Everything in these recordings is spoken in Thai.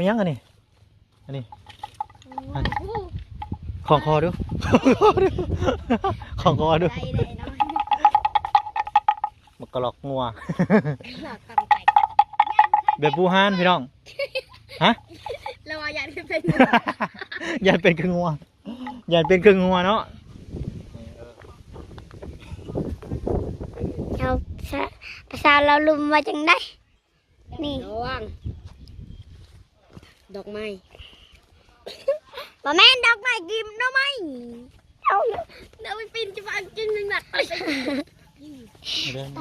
มันยังอันนี้ของคอดูของคอดูมักกะหลอกงัวแบบบูฮานพี่น้องฮะเราอยากเป็น ยันเป็นครึ่งงัวยันเป็นครึ่งงัวเนาะเราภาษาเราลุมมาจังได้นี่ดอกไม้บ่แม่นดอกไม้กิมดอกไม้เอาไปปีนจะฟังจริงหนักเดินต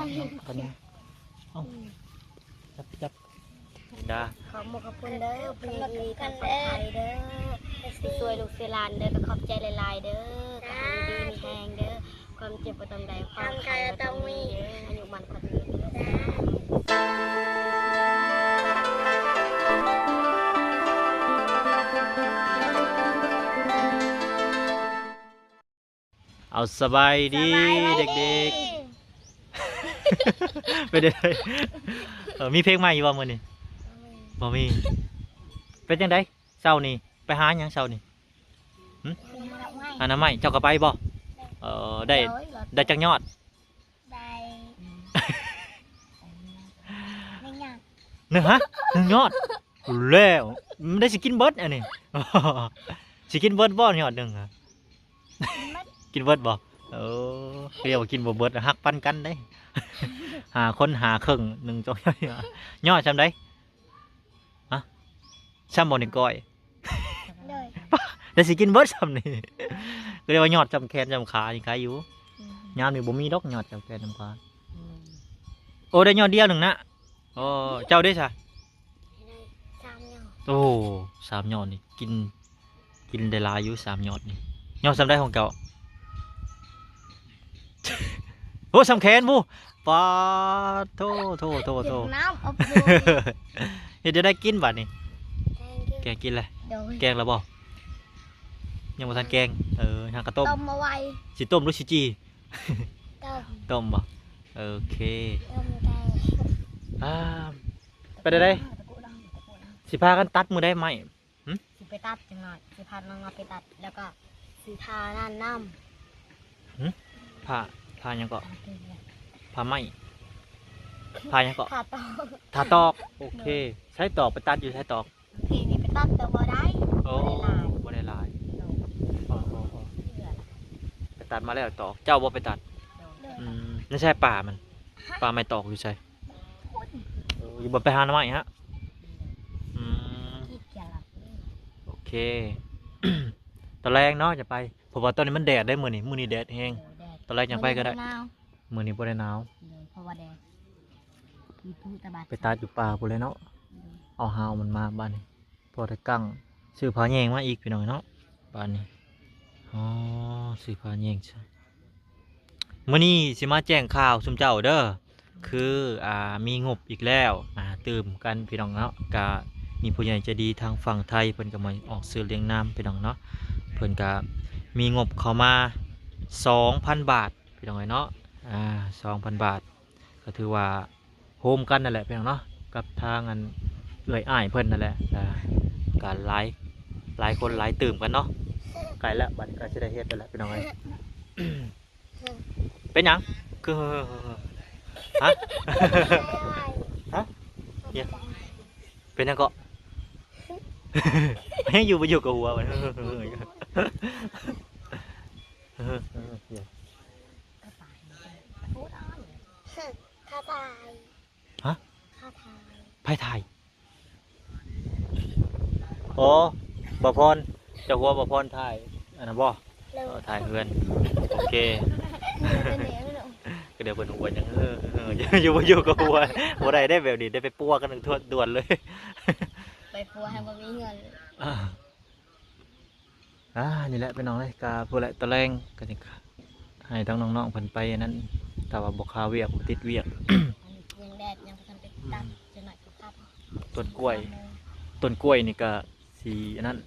อนนี้จับดาขอขอบคุณเด้อพี่ดีกันเด้อสวยลูกเซลานเด้อขอบใจหลายๆเด้อความดีมีแหงเด้อความเจ็บปวดตรงใดความใครต้องมีอายุมันคนนี้เอาสบายดีเด็กๆไปเด้อมีเพลงใหม่อยู่บ่มื้อนี้บ่มีเป็นจังไดเช้านี้ไปหาหยังเช้านี้หาหน่อไม้เจ้าก็ไปบ่ได้จักยอดได้หนึ่งฮะ1 ยอดแล้วมันได้สิกินเบิดอันนี้สิกินเบิดบ่ยอดหนึ่งอะกินเบิดบ่เรียกว่ากินบ่เบิดหักปันกันได้หาคนหาครึ่ง1จ้อยยอดจำได้ฮะซ้ำบ่นี่ก้อยได้สิกินเบิดซ้ำนี่ก็เรียกว่ายอดจำแขนจำขานี่ขายอยู่ยามนี่บ่มีดอกยอดจำแขนจำขาโอ้ได้ยอดเดียวหนึ่งนะโอ้เจ้าได้ซะโอ้3 ยอดนี่กินได้หลายอยู่3 ยอดนี่ยอดซ้ำได้ของเก่าโอ้สำแขนบูปาโทน้ำอบเดี๋ยวได้กินบัดนี่แกงกินเลยแกงแล้วบ่ยังบ่ทันแกงทางกระต้มต้มมาไว้สิต้มหรือสิจีต้มบ่โอเคไปได้สิพากันตัดมือได้ไหมสิไปตัดจังหน่อยสิพาน้องไปตัดแล้วก็สิทาน้ำผ้ายังก็ผ้าไหมผ้ายังก็ทาตอกโอเคใช้ตอกไปตัดอยู่ใช้ตอกพี่นี่ไปตัดแต่บ่ได้โอ้บ่ได้ลายไปตัดมาแล้วตอกเจ้าบ่ไปตัดไม่ใช่ป่าไม่ตอกอยู่ใช่อยู่บ่ไปหาหน่อไม้ฮะโอเคตอนแรกเนาะจะไปเพราะว่าตอนนี้มันแดดได้มื้อนี้แดดแห้งตอนแรกยังไปก็ได้มื้อนี้บ่ได้หนาวไปตัดอยู่ป่าพุ่นเลยเนาะเอาหาวมันมาบ้านนี้พอได้กั้งซื้อผ้าแยงมาอีกพี่น้องเนาะบ้านนี้อ๋อซื้อผ้าแยงใช่มื้อนี้สิมาแจ้งข่าวซุมเจ้าเด้อคือมีงบอีกแล้วตื่มกันพี่น้องเนาะก็มีผู้ใหญ่ใจดีทางฝั่งไทยเพิ่นก็มาออกซื้อเลี้ยงน้ำพี่น้องเนาะเพิ่นก็มีงบเข้ามา 2,000 บาทพี่น้องเนาะ2,000 บาทก็ถือว่าโฮมกันนั่นแหละพี่น้องเนาะกับทางอันอ้ายเพิ่นนั่นแหละการหลายคนหลายตื่มกันเนาะไกลแล้วบัดก็จะได้เฮ็ดแล้วแหละพี่น้องเอ้ยเป็นหยังคือฮะเนี่ยเป็นหยังก็ให้อยู่กับหัวมันข้าตายฮะข้าตายไพ่ไทยโอ้บ่พรเจ้าหัวบ่พรไทยอันนั้นบ่ไทยเพื่อนโอเคก็เดี๋ยวเป็นหัวยังอยู่กับหัวได้แบบนี้ได้ไปปัวกันทั่วด่วนเลยไปปัวให้บ่มีเงินนี่แหละเป็นน้องเลยกาพูดแหละตะแรงกันนี่ให้ทั้งน้องๆเพิ่นไปนั้นแต่ว่าบ่คาเวียกติดเวียกยังแดดยังบ่ทันไปตัดจะหน่อยก็ตัดต้นกล้วยนี่ก็สีนั้น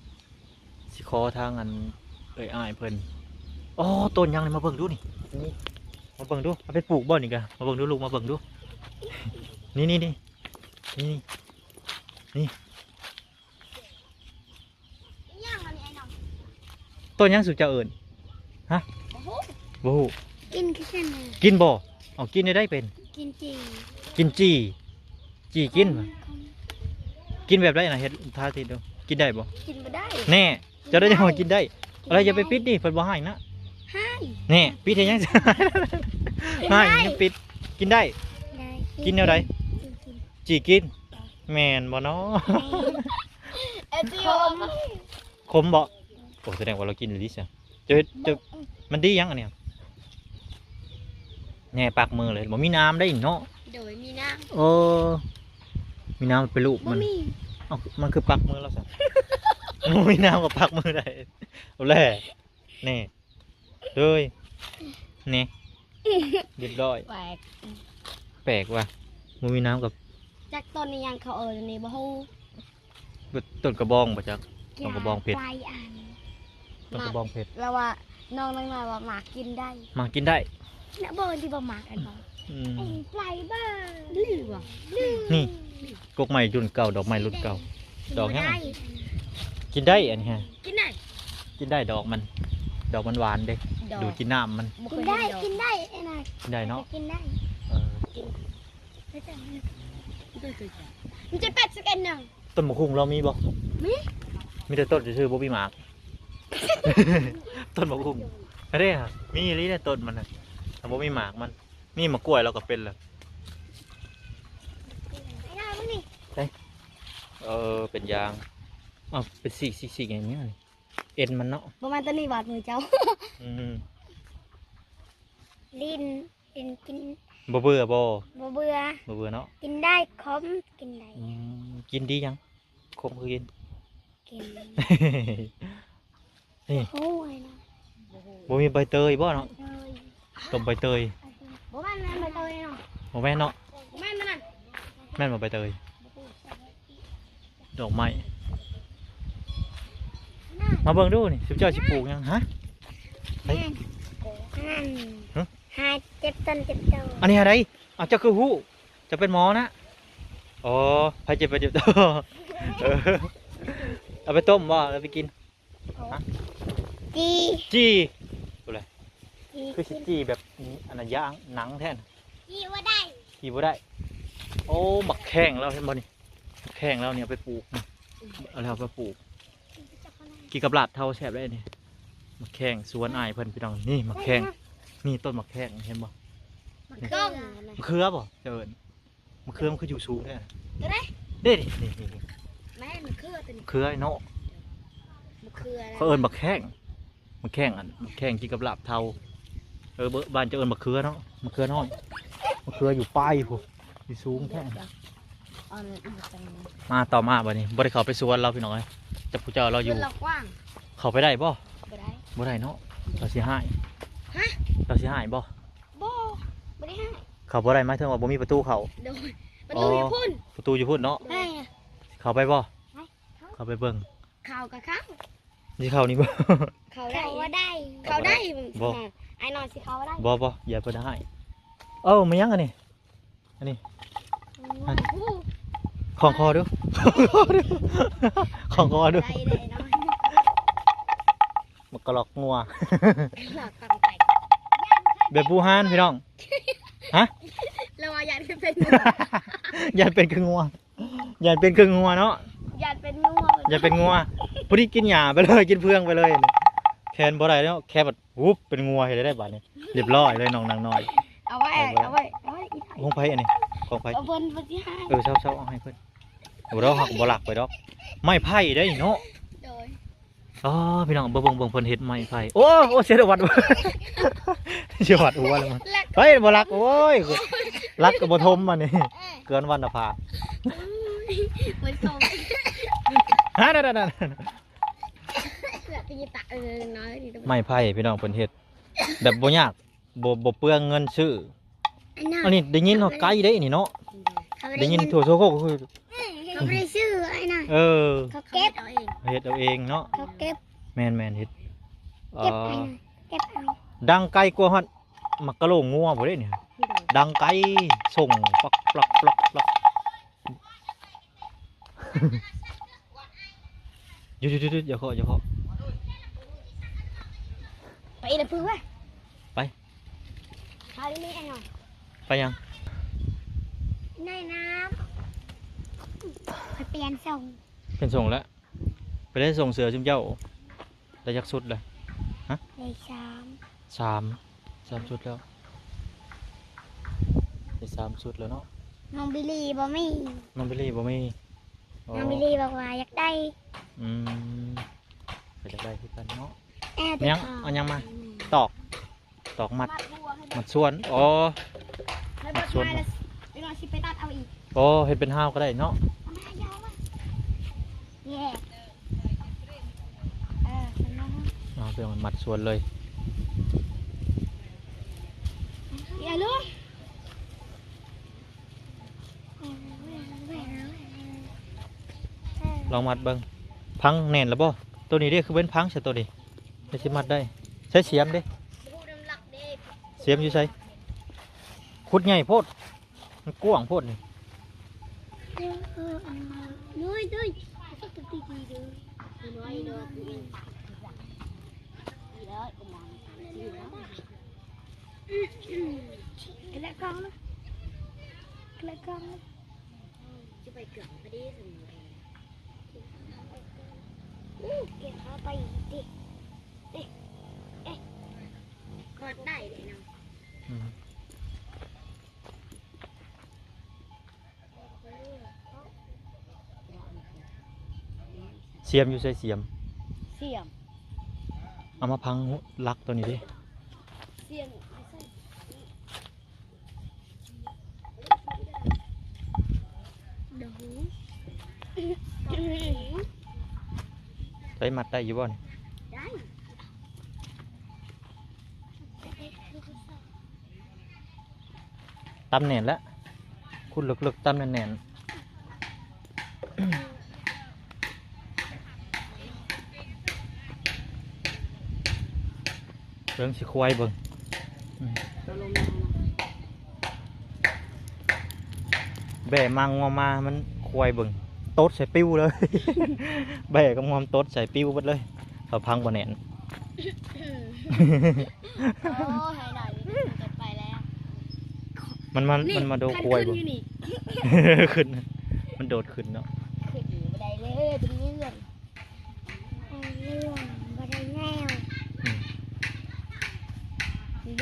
สิคอทางอันอ้ายเพิ่นอ๋อต้นยังนี่มาเบิ่งดูนี่มาเบิ่งดูเอาไปปลูกบ่นี่กะมาเบิ่งดูลูกมาเบิ่งดูนี่ ต้นยังสุดจะเอิญฮะบ่ฮู้ กินแค่นั้น กินบ่เอากินได้เป็น กินจี กินจีกินบ่กินแบบไรนะเฮ็ดท่าทีดูกินได้บ่ กินไม่ได้ แน่จะได้ยังกินได้อะไรจะไปปิดนี่เพิ่นบ่ให้นะ ให้ แน่ปิดให้ยังให้ยังปิดกินได้ กินแนวใดจีกินแม่นบ่เนาะ เอจิโอ ขมบ่โอ้แสดงว่าเรากินดีซะจะมันดียังอันเนี้ยแน่ปากมือเลยบ่มีน้ำได้เนาะ โดยมีน้ เออมีน้ำเป็นลูก ำบ่ มัน มี เอ้ามันคือปักมือแล้วสิ มันมีน้ำกับปักมือได้เอาแหละนี่เลยนี่เรียบร้อย แปลก แปลกว่ะมันมีน้ำกับ จากต้นนี้ยังเขานี่บ่ฮู้ ต้นกระบองป่ะจ๊ะ ต้นกระบองเผ็ด ไกลอัน ต้นกระบองเผ็ด แล้วว่าน้องนั่งมาว่าหมากกินได้ มากินได้ นะบ่ที่บ่หมากอันบ่ อืม ไกลบ้าลือบ่ลือ นี่กกไม้รุ่นเก่าดอกไม้รุ่นเก่า ดอกยังไง ได้ กินได้อันนี้ฮะ กินได้ กินได้ดอกมันหวานเด้ ดอก ดูดกินน้ำมัน กินได้กินได้ไอ้นาย กินได้เนาะ กินได้ เออ มันจะเป็ดสักอันหนึ่ง ต้นมะคุงเรามีบ่ มี มีแต่ต้นชื่อๆบ่มีหมาก ต้นมะคุงอะไรฮะมีอีหลีเนี่ยต้นมันน่ะแต่บ่มีหมากมันมีมะกล้วยเราก็เป็นแล้ว ไอ้นายมึงนี่ เป็นยางอ้าวเป็นสีอย่างเงี้ยนี่เอ็นมันเนาะ ประมาณตอนนี้บาดมือเจ้า อืม ลิ้นกิน บ่เบื่อบ่ บ่เบื่อ บ่เบื่อเนาะ กินได้คมกินได้ กินดียังคมคือกิน กิน นี่ โอ้ยนะ บ่มีใบเตยบ่เนาะ เลย ต้มใบเตย บ่แม่นแม่นใบเตยเนาะ บ่แม่นเนาะ บ่แม่นมันนั่น แม่นบ่ใบเตยดอกไม้มาเบิ่งดูนี่สิเจ้าสิปลูกยังฮะ แม่นหาเจ็บต้นเจ็บโต อันนี้อะไรอ้าวเจ้าคือฮู้จะเป็นหมอนะอ๋อไผเจ็บไปเจ็บตัว เออเอาไปต้มบ่แล้วไปกิน จี จี้ดูเลยคือสิจี้แบบอันนั้นย่างหนังแทน จีว่าได้ จี้บ่ได้โอ้หมักแข้งแล้วเห็นบ่นี่หมักแข้งแล้วเนี่ยเอาไปปลูกนี่เอาแล้วเอาไปปลูกกินกับลาบเท่าแซ่บได้นี่หมักแข้งสวนอ้ายเพิ่นพี่น้องนี่หมักแข้งนี่ต้นหมักแข้งเห็นบ่ มันก้อง มะเขือบ่เจ้าเอิ้นมะเขือมันคืออยู่สูงแท้ ตัวไหน เด้นี่ แม่มันคือตัวนี้ มะเขือไอ้เนาะ มันคืออะไร เขาเอิ้นหมักแข้งหมักแข้งอันหมักแข้งกินกับลาบเท่าบ้านเจ้าเอิ้นมะเขือเนาะมะเขือน้อยมะเขืออยู่ปลายพุ่นอยู่สูงแท้ เอาเลยเอาไป มาต่อมาบัดนี้บ่ได้เข้าไปสวนเราพี่น้องเอ้ยแต่ผู้เจ้าเราอยู่ เรากว้าง เข้าไปได้บ่ บ่ได้ บ่ได้เนาะเราสิหาย ฮะ เราสิหายบ่ บ่บ่ได้ให้ เข้าบ่ได้หมายถึงว่าบ่มีประตูเข้า โดยประตูอยู่พุ่น ประตูอยู่พุ่นเนาะ ให้ เข้าไปบ่ ไป เข้าไปเบิ่ง ข่าวกับข้าว สิเข้านี่บ่ เขาได้ว่าได้เขาได้ บ่ ไอ้นอนสิเขาได้ บ่อย่าบ่ได้เอ้ามันยังอันนี้อันนี้ของคอดู ของคอดู ได้ได้นอน มักกะลอกงัว หลักตังแตก แบบบูฮานพี่น้องฮะ เราว่ายันเป็น อย่าเป็นคืองัวอย่าเป็นคืองัวเนาะ ยันเป็นงัว อย่าเป็นงัวพอดีกินหญ้าไปเลยกินเพื่องไปเลยแคนบ่ได้แล้วแค่แบบวุบเป็นงัวเห็นได้บัดนี้เรียบร้อยเลยน้องนางน้อย เอาไว้เอาไว้เอาไว้ ของไผอันนี้ของไผ เอาเพิ่นที่ให้ เช้าเอาให้เพิ่นเราหักบ่หลักไปดอกไม้ไผ่ได้เนาะ โดย อ๋อพี่น้องเบิ่งเพิ่นเฮ็ดไม้ไผ่โอ้เสียวัด เสียวัดหัวแล้วมันเฮ้ยบ่หลักโอ้ยรักก็บ่ทมมันนี่เกินวันละพา เหมือนส่ง ฮะนั่น แบบพี่ตาน้อยดี ไม้ไผ่พี่น้องเพิ่นเฮ็ดแบบบ่ยากบ่เปลืองเงินซื้ออันนี้ได้ยินเฮาไกลเด้นี่เนาะได้ยินทั่วโซโคก็คือ เขาไม่ได้ชื่อไอ้น่ะ เออ เขาเก็บเอาเอง เฮ็ดเอาเองเนาะ เขาเก็บ แม่นเฮ็ด เก็บไอ้น่ะเก็บเอา ดังไกลกว่าฮอดมักกะโหลงงัวบ่ได้นี่ดังไกลส่งปลัก หยุดอย่าเคาะ อีละพึ่งเว้ย ไป พาลิไอ้หน่อย ไปยัง ในน้ำเปลี่ยนส่ง เป็นส่งแล้วไปได้ส่งเสือจุ่มเจ้าได้ยักสุดเลย ในสาม สามชุดแล้วได้3 ชุดแล้วเนาะ น้องบิลลี่บ่มี น้องบิลลี่บ่มีอ๋อ น้องบิลลี่บอกว่าอยากได้ อืมไปได้ที่กันเนาะ แอร์ ยังเอายังมา ตอกมัด บัวให้ มัดส่วนอ๋อ ให้บัวทายแล้วไปนอนชิไปตัดเอาอีก โอ้เห็ดเป็นห้าวก็ได้เนาะ เอามายาวมาแย่ฉันน้อง เอาเพื่อมันมัดส่วนเลย อย่าลุง ลองมัดเบิ้งพังแน่นแล้วบ่ตัวนี้เด้คือเป็นพังใช่ตัวนี้ได้สิมัดได้ใช้เสียมเด้เสียมอยู่ใช้ขุดใหญ่โพดมันกว้างโพดนี่ น้อยด้วยสักทีดีดูน้อยด้วยดีแล้วก็มองดีแล้วกระกองนะกระกองจะไปเกือบพอดีสิเก็บเข้าไปดิเอ๊ะกดได้เลยนะ อืมเสียมอยู่ใช้เสียม เสียม เอามาพังลักตัวนี้ดิ เสียมดู ใช้มัดได้อยู่บ่น ได้ ตำแหน่นแล้วคุณลึกๆตำแหน่นเรื่องสิควายเบิ่งอืมแบ่มังงอมามันควายเบิ่งโต๊ดใส่ปิ้วเลย แบ่กับงอมโต๊ดใส่ปิ้วหมดเลยเขาพังบ่แน่น โอ้ให้หน่อยจะไปแล้ว มันมาโดนควายบ่ ขึ้นอยู่นี่ ขึ้นมันโดดขึ้นเนาะ ขึ้นอยู่บันไดเลยเป็นเรื่องบันไดแนว อืม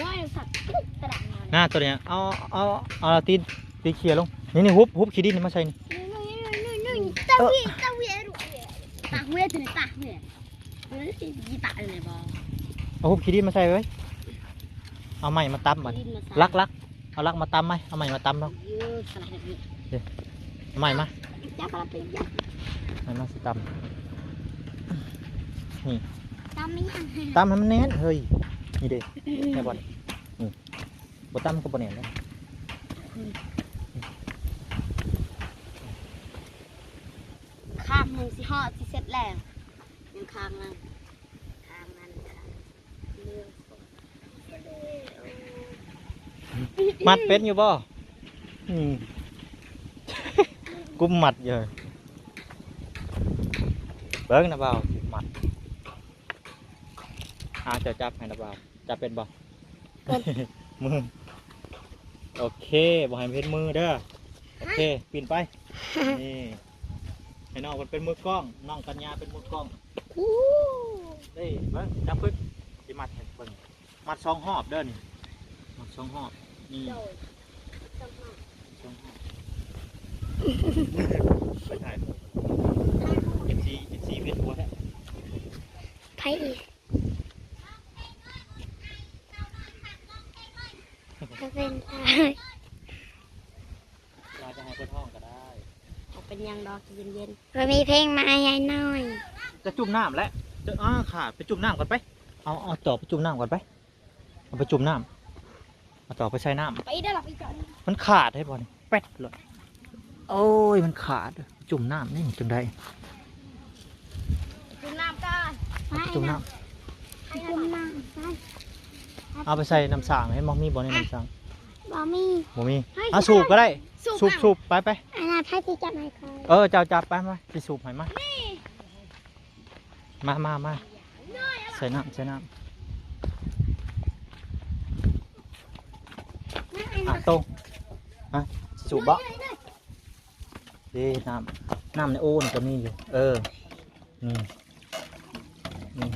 น้อยสัตว์กระดังงาน หน้าตัวเนี้ยเอาตีเขี่ยลงนี่ฮุบขี้ดินนี่มาใส่นี่ ตาเวียตาเวียตาเวียถึงตาเวียยีตาเลยบอ เอาฮุบขี้ดินมาใส่ไว้เอาไม้มาตำบัดลักเอาลักมาตำไหมเอาไม้มาตำเนาะ เยอะขนาดนี้ เอาไม้มา จับอะไรไปจับ ไม้มาสิตำนี่ ตามไม่ยัง ตำให้มันแน่นเฮ้ยนี่เด้แค่บอลนี่บ่ตำก็บ่แน่นเลย ข้ามมึงสิฮอดสิเสร็จแล้วยังค้างนั่นค้างนั่นเรื่อง มัดเป็นอยู่บ่อืม กุมมัดอยู่เบิ้งนะบ่าวมัดจะจับให้นะบ่าวจับเป็นบ่ มือโอเคบ่ให้มันเป็นมือเด้อโอเคปีนไปนี่ให้น้องมันเป็นมือกล้องน้องกัญญาเป็นมือกล้อง อู้ เฮ้ยเบิ้งจับพึ่งสิมัดให้เบิ้งมัด2 หอบเด้อนี่มัด2 หอบนี่ โดย 2 หอบไปถ่าย14เวียนหัวแท้ ไผอีกก็เป็นไผ เราจะให้เพื่อนห้องก็ได้ เป็นยังดอกเย็นๆเรามีเพลงมายายน้อย จะจุ่มน้ำแล้วจะขาดไปจุ่มน้ำก่อนไปเอาจอบไปจุ่มน้ำก่อนไปเอาไปจุ่มน้ำเอาจอบไปใช้น้ำ ไปได้หรอไปจอด มันขาดให้บอลแป๊ดเลยโอ้ยมันขาดจุ่มน้ำนี่จังได้ จุ่มน้ำกัน เอาไปจุ่มน้ จุ่มน้ำกัน ำเอาไปใส่น้ำสางให้มองมีบอลในน้ำสาง บ่มี บ่มีเอาสูบก็ได้สูบไป อันนั้นไผที่จับไหนคอย เจ้าจับไปมาไปสูบให้มาใส่น้ำ ตรงฮะสูบบ่ดีน้ำในโอ่นก็มีอยู่นี่นี่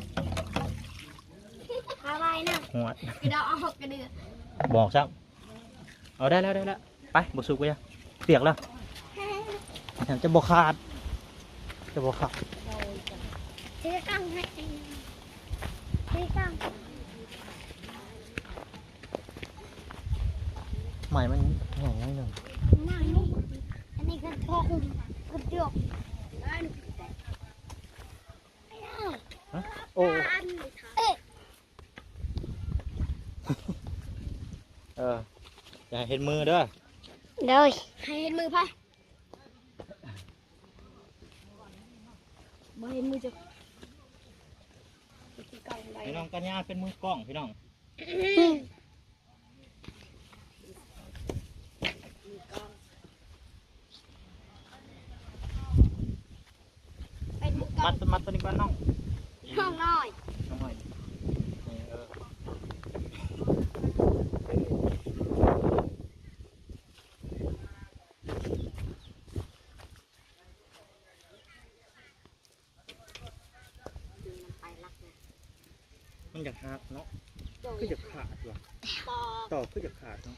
อะไรนะ หัว กระดาเอาหกกระเดือ บอกซ้ำเอาได้แล้วไปบุสูบไปยังเปียกแล้วจะบอกขาดซื้อกังให้ซื้อกัง ใหม่มันใหญ่หนึ่ง นั่งนี่อันนี้ก็ทองกระจก โอ้ อย่าเห็นมือเด้อ เดี๋ยวให้เห็นมือพ่ะบ่เห็นมือจะ พี่น้องกัญญาเป็นมือกล้องพี่น้องมัดตัวนี้ก่อนน้อง น้องน้อย น้องหน่อยมันอยากหักเนาะคืออยากขาดว่ะต่อคืออยากขาดเนาะ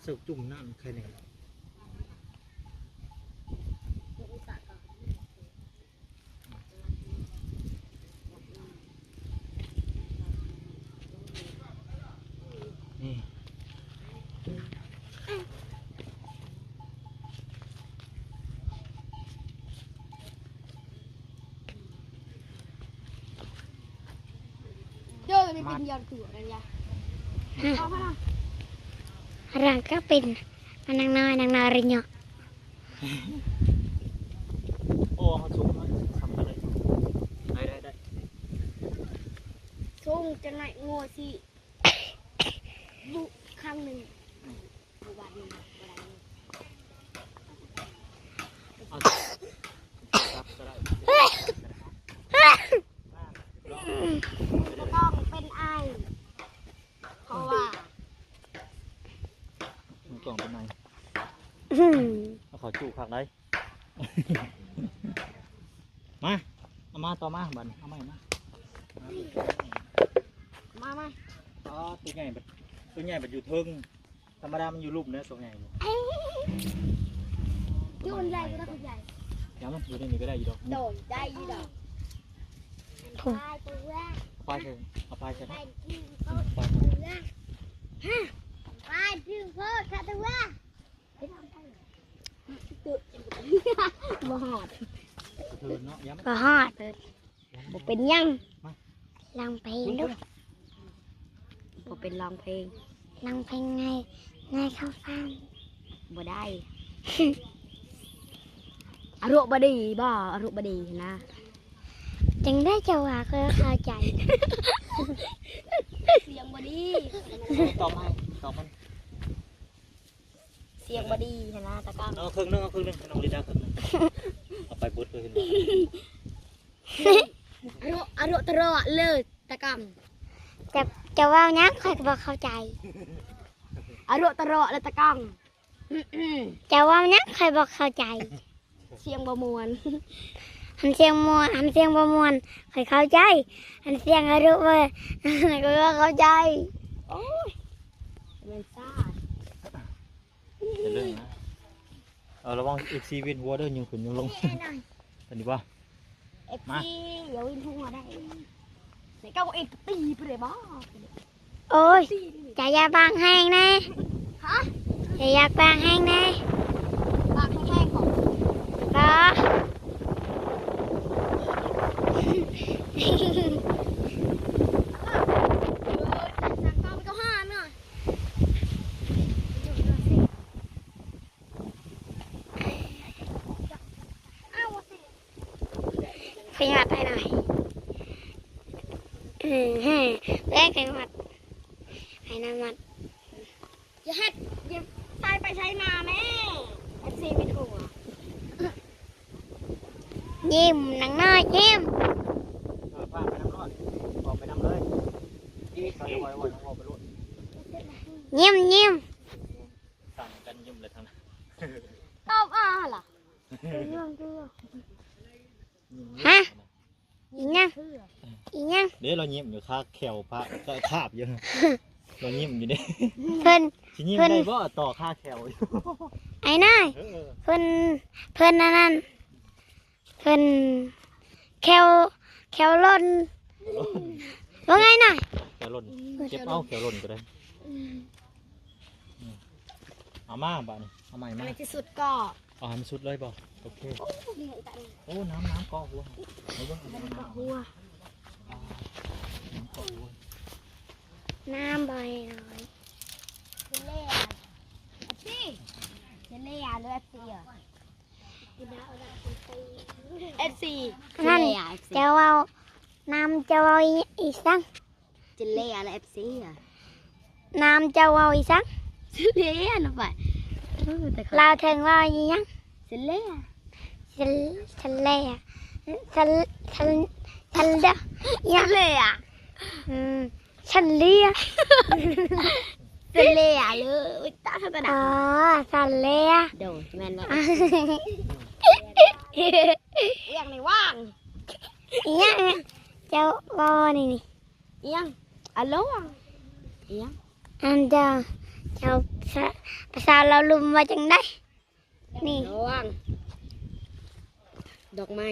เสือจุ่มน้ำใครเนี่ยนี่ เดี๋ยวจะเป็นยอดตัวกันยาเอาพ่อ ร่างก็เป็นนางน้อยริญญา โอ้เขาสูงมันทำอะไรได้ ทุ่งจะไหนงัวสิบุครั้งหนึ่งบุบานหนึ่ง เอาครับก็ได้ จะต้องเป็นไอเพราะว่า มือกล่องเป็นไงเอาขอจูผักได้ มาต่อมาบันเอาใหม่มา อ๋อตัวใหญ่แบบอยู่เทิงธรรมดามันอยู่รูปเนื้อตัวใหญ่อยู่ ยุ่นใหญ่ก็ต้องใหญ่ ยังมันอยู่ในนี้ก็ได้อยู่ดอก โดนได้ยี่ดอกไปตัวแรก เอาไปใช่ไหม ไปที่โคตรตัวแรกไปที่โคตรตัวแรกบ่หอด เทิงเนาะยัง ก็ฮอด บ่เป็นยัง ลองเพลงดู บ่เป็นร้องเพลง ลองเพลงไงเข้าฟัง บ่ได้ อารมณ์บดีบ่อารมณ์บดีนะ จึงได้จะว่าก็เข้าใจ เสียงบดี ตอบมัน เสียงบดีนะตะกัง เอาครึ่งนึงน้องลิดาครึ่งนึงเอาไปบุดเลยเห็นไหม อารมณ์ตลอดเลยตะกัง จะว่านักใครก็บอกเข้าใจ อารมณ์ตลอดเลยตะกัง จะว่านักใครบอกเข้าใจ เสียงบ่มวน หันเสียงมัวหันเสียงประมวลใครเข้าใจหันเสียงอรุเว้ยก็เข้าใจ โอ้ยมันซ่า เป็นเรื่องนะระวังอีกซีวินวัวเด้อยิงขึ้นยิงลงตอนนี้ป่ะ เอฟซีอย่าวิ่งหัวได้เสียเก้าเอกตีไปเลยบ่ โอ้ยจะอยาบางแห้งนะ ฮะ จะอยากบางแห้งนะ ปากแห้งๆของ รอ ขยับไปหน่อยแรกขยับไปน้ำมัน อย่าเฮ็ดอย่าใช้ไปใช้มาแม่เอฟซีไม่ถูก ยิ้มหนังน้อยยิ้ม พาไปน้ำร้อนออกไปน้ำ ดี๋ยวไว้น้องพ่อไปโลด ยิ้มยิ้ม สั่งกันยิ้มเลยทางนั้น ตอบล่ะ ฮะอีหยังอีหยัง เดี๋ยวเรายิ้มอยู่ข้าแขวพระก็คาบอยู่เรายิ้มอยู่ดิ เพิ่น ชิยิ้มได้บ่ต่อข้าแขวอยู่ ไอ้นายเพิ่นนั่นเพิ่นแควล่นว่าไงน่ะ แขวหล่นเก็บเอาแขวหล่นก็ได้เอามาบ้านี่เอาใหม่มา ในที่สุดก็ เอาให้มันสุดเลยบ่โอเคโอ้น้ำเกาะหัวเอาเบิ่งน้ำเกาะหัว น้ำบ่อยหน่อย เล่พี่เล่หรือ FC อ่ะ FC นั่นจะเอาน้ำจะเอาอีสัง จะเล่หรือ FC อ่ะ น้ำจะเอาอีสัง เล่นะไป เราถึงว่าอีหยัง จะเล่ ฉันเล่ฉันเด้อยัง เล่อ่ะ ฉันเลี้ย จะเล่เลยตาตา อ๋อฉันเลี้ย โดนแม่นแล้วยังไม่ว่าง ยังเจ้าว่านี่นี่ ยังอะโลยัง อันเจ้าภาษาเราลุมว่าจังได้นี่ ว่างดอกไม้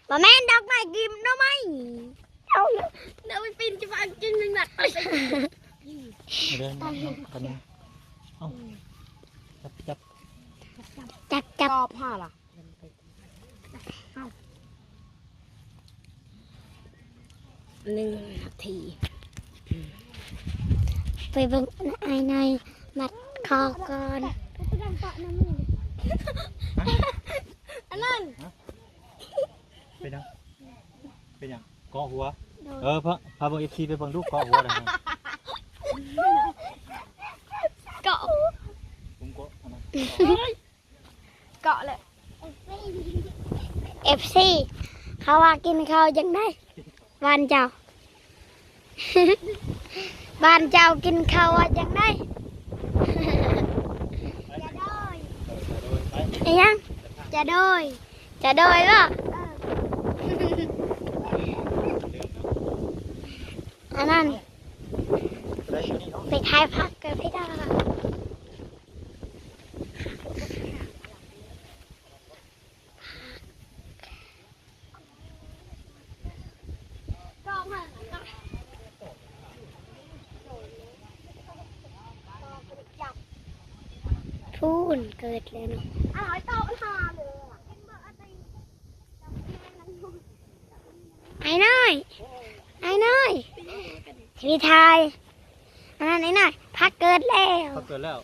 บ่แม่นดอกไม้กิมดอกไม้เอาเลย เดี๋ยวไปปีนจะฟังจริงหนึ่งนัด เดินกันนะเอาจับ จับ รอบห้าล่ะ1 นาที ไปเบิ่งไอ้นายมัดคอก่อน อันนั้น เป็นยังเกาะหัวพาเบิ่ง FC ไปเบิ่งดูเกาะหัวได้ เกาะ ผมเกาะอันนั้น เกาะเลย FC เขาว่ากินข้าวจังได้บ้านเจ้า บ้านเจ้ากินข้าวว่าจังได้ไอ้ยังจะโดยก็อันนั้นไปทายพักกันพี่ดาพูนเกิดเลยเนาะ อร่อยเต่ามันหาเลย ไอ้น้อยพี่ทายอันนั้นไอ้น้อยพักเกิดแล้ว เขาเกิดแล้ว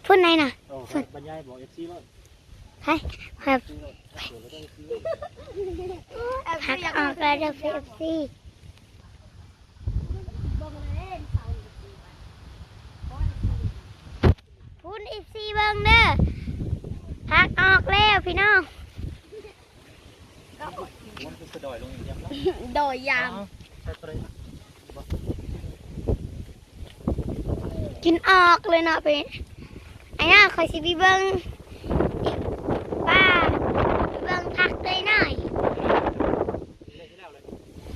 พูดไหนน่ะ โอ้บรรยายบอก FC ว่า ให้ครับพักออกแล้วเดี๋ยวเอฟซีพูดเอฟซีเบิ้งเด้อพักออกแล้วพี่น้อง มันคือกระดอยลงอย่างเดียว โดยยาม กินออกเลยเนาะไปไอ้น่าคอยสิพี่เบิ้งป้าพี่เบิ้งพักเลยหน่อย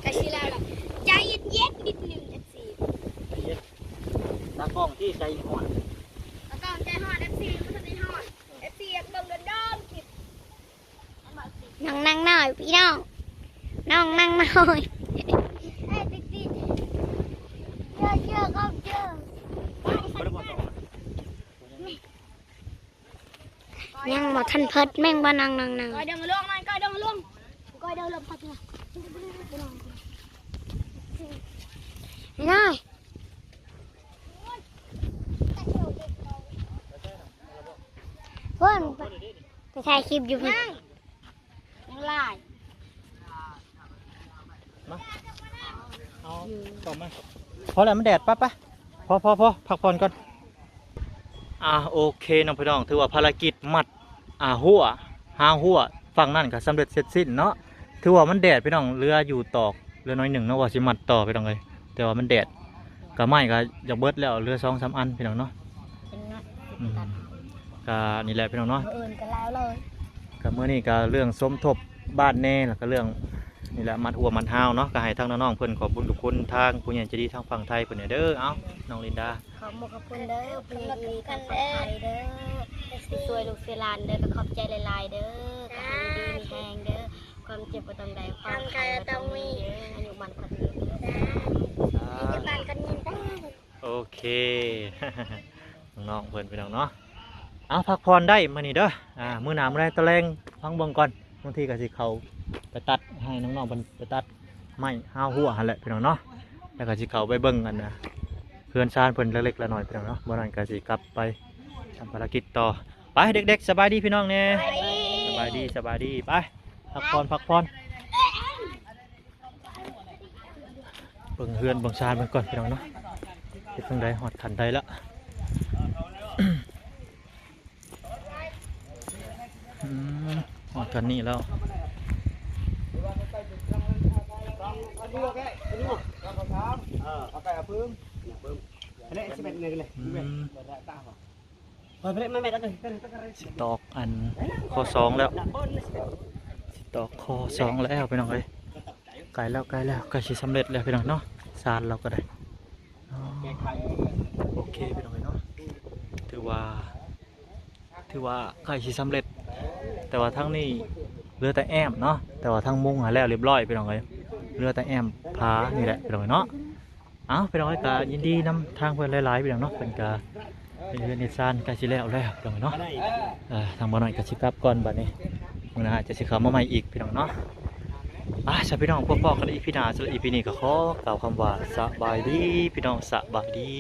กระชิแล้วล่ะใจเย็นๆนิดนึง FC ตากล้องที่ใจหอน แล้วก็ใจฮอด FC ก็จะได้ฮอด FC อยากเบิ่งเดิมๆคลิป นั่งหน่อยพี่น้องน้องนั่งหน่อยเจอก็เจอยังบอกทันเพิดแม่งบ่นั่ง ก้อยเดินมาล่วงหน่อยก้อยเดินมาล่วงก้อยเดินลงพัดเนี่ย ไม่ได้เพื่อนไปถ่ายคลิปอยู่เพื่อน ยังลาย เอาต่อมาพอแล้วมันแดดปะพอพักผ่อนก่อนโอเคน้องพี่น้องถือว่าภารกิจมัดหัวหาหัวฝั่งนั่นก็สำเร็จเสร็จสิ้นเนาะถือว่ามันแดดพี่น้องเรืออยู่ตอกเรือน้อยหนึ่งเนาะว่าสิมัดต่อพี่น้องเลย แต่ว่ามันแดดก็ไม้ก็อยากเบิดแล้วเหลือ2-3 อันพี่น้องเนาะ เป็นเนาะ อืมก็นี่แหละพี่น้องเนาะ เอื่นก็แล้วเลย ก็เมื่อนี้ก็เรื่องสมทบบ้านแน่แล้วก็เรื่องนี่แหละมัดหัวมัดห้าวเนาะก็ให้ทางน้องๆเพิ่นขอบคุญทุกคนทางผู้ใหญ่ใจดีทางฝั่งไทยเพิ่นเนี่ยเด้อเอ้าน้องลินดา ขอบขอบคุณเด้อเป็นดีกันเด้อเด้อช่วยลูกเซลานเด้อก็ขอบใจหลายๆเด้อก็ให้ดีมีแหงเด้อความเจ็บบ่ต้องใดความไข้บ่ต้องมีเด้ออายุมันขวัญยืนเด้อจะบ้านกันยินได้ โอเค น้องๆเพิ่นพี่น้องเนาะเอาพักผ่อนได้มื้อนี้เด้อมื้อหน้ามื้อใดตะแลงฟังเบิ่งก่อนบางทีก็สิเข้าไปตัดให้น้องๆเพิ่นไปตัดไม้ห้าวหัวหั่นแหละพี่น้องเนาะแล้วก็สิเข้าไปเบิ่งกันนะเพื่อนชานเพิ่นเล็กๆละน้อยพี่น้องเนาะบ่นั้นก็สิกลับไปทำภารกิจต่อไปเด็กๆสบายดีพี่น้องแน่สบายดีไปพักผ่อนเบิ่งเฮือนเบิ่งชานเบิ่งก่อนพี่น้องเนาะเฮ็ดจังไดฮอดทันใดละ ออกกันนี่แล้วสิตอกอันข้อ2แล้วสิตอกข้อ2แล้วพี่น้องเอ้ยไกลแล้วใกล้สิสำเร็จแล้วพี่น้องเนาะซานเราก็ได้อ๋อโอเคพี่น้องเอ้ยเนาะถือว่าใกล้สิสำเร็จแต่ว่าทั้งนี้เรือแต่แอมเนาะแต่ว่าทั้งมุ้งหาแล้วเรียบร้อยพี่น้องเอ้ยเรือแต่แอมพานี่แหละพี่น้องเอ้ยเนาะเอาพี่น้องเอ้ยก็ยินดีนำทางเพื่อนหลายๆพี่น้องเนาะเป็นกาเป็นเรือนนิสานใกล้สิแล้วพี่น้องเอ้ยเนาะทางบ่อหน่อยก็สิกลับก่อนบัดนี้มื้อหน้าจะสิเข้ามาใหม่อีกพี่น้องเนาะสวัสดีพี่น้องพบกันอีกพี่หน้าสำหรับอีพีนี้ก็ขอกล่าวคำว่าสบายดีพี่น้องสบายดี